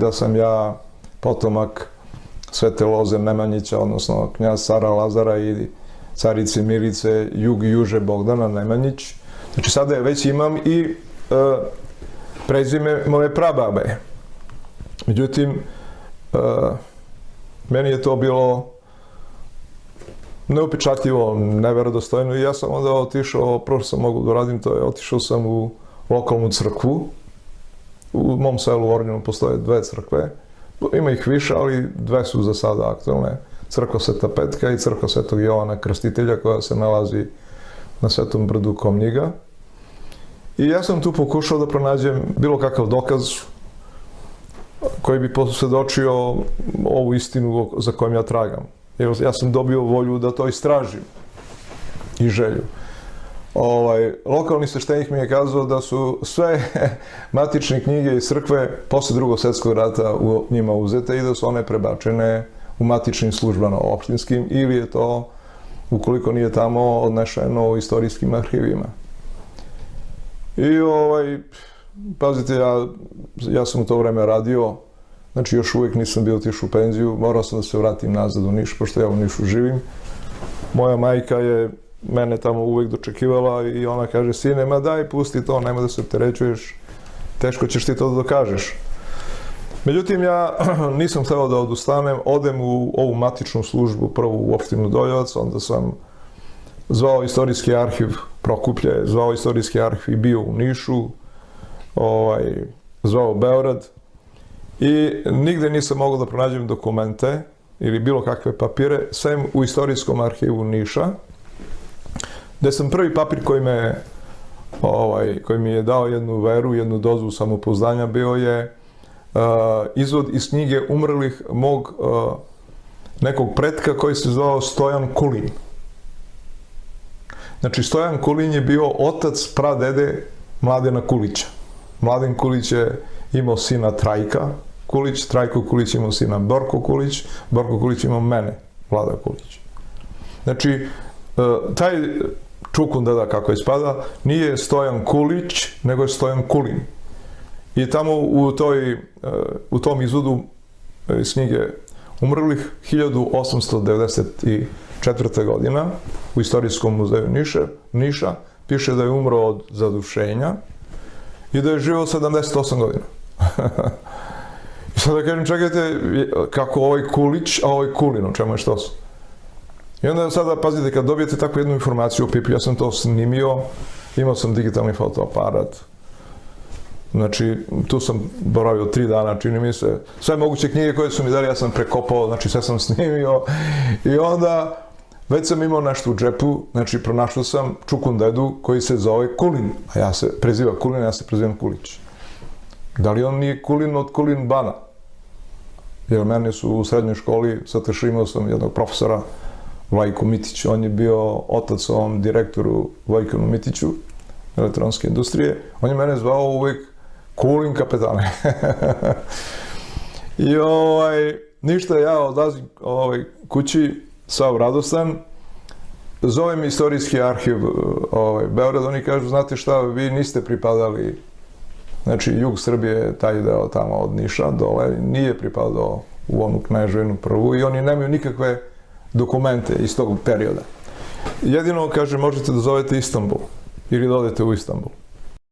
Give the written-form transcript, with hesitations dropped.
da sam ja potomak Svete Loze Nemanjića, odnosno knjaz cara Lazara i carice Milice Jug Juže Bogdana Nemanjić. Znači sada je već imam i prezime moje prababe. Međutim, meni je to bilo neupečatljivo, neverodostojno i ja sam onda otišao, prvo što sam mogu da radim, to je otišao sam u lokalnu crkvu. U mom selu u Ornjanu postoje 2 crkve. Ima ih više, ali 2 su za sada aktualne. Crkva Sveta Petka i crkva Svetog Jovana Krstitelja, koja se nalazi na Svetom brdu Komnjiga. I ja sam tu pokušao da pronađem bilo kakav dokaz koji bi posvjedočio ovu istinu za kojom ja tragam. Jer ja sam dobio volju da to istražim i želju. Lokalni sveštenik mi je kazao da su sve matične knjige iz crkve posle Drugog svjetskog rata u njima uzete i da su one prebačene u matičnim službama opštinskim ili je to, ukoliko nije tamo, odnešeno u istorijskim arhivima. I pazite, ja sam u to vreme radio, znači još uvijek nisam bio otišao u penziju, morao sam da se vratim nazad u Niš, pošto ja u Nišu živim. Moja majka je mene tamo uvijek dočekivala i ona kaže, sine, ma daj, pusti to, nema da se opterećuješ, teško ćeš ti to da dokažeš. Međutim, ja nisam hteo da odustanem, odem u ovu matičnu službu, prvo u opštinu Doljevac, onda sam zvao istorijski arhiv Prokuplje, zvao istorijski arhiv i bio u Nišu, zvao Beograd i nigde nisam mogao da pronađem dokumente ili bilo kakve papire, sem u istorijskom arhivu Niša, gde sam prvi papir koji mi je dao jednu veru, jednu dozu samopouzdanja, bio je izvod iz knjige umrlih mog nekog pretka koji se zvao Stojan Kulin. Znači, Stojan Kulin je bio otac pradede Mladena Kulića. Mladen Kulić je imao sina Trajka Kulić, Trajko Kulić imao sina Borko Kulić, Borko Kulić imao mene, Vlada Kulić. Znači, taj čukun deda, kako ispada, nije Stojan Kulić, nego je Stojan Kulin. I tamo u tom izvodu iz knjige umrlih 1894. godina u Istorijskom muzeju Niša piše da je umro od zadušenja i da je živio 78 godina. I sad da kažem, čekajte, kako ovaj Kulić, a ovaj Kulin, o čemu je što su? I onda sada, pazite, kad dobijete takvu jednu informaciju o Pipi, ja sam to snimio, imao sam digitalni fotoaparat, znači, tu sam boravio 3 dana, čini mi se, sve moguće knjige koje su mi dali, ja sam prekopao, znači sve sam snimio i onda već sam imao nešto u džepu, znači pronašao sam čukun dedu koji se zove Kulin, a ja se preziva Kulin, ja se prezivam Kulić. Da li on nije Kulin od Kulin Bana? Jer mene su u srednjoj školi, sad imao sam jednog profesora, Vojko Mitić, on je bio otac ovom direktoru Vojkanu Mitiću, elektronske industrije, on je mene zvao uvijek Kulin kapetane. I ništa, ja odlazim kući, sav radostan, zove mi istorijski arhiv Beograd, oni kažu, znate šta, vi niste pripadali, znači jug Srbije, taj deo tamo od Niša dole, nije pripadao u onu Kneževinu prvu i oni nemaju nikakve dokumente iz tog perioda. Jedino, kaže, možete da zovete Istanbul ili da odete u Istanbul.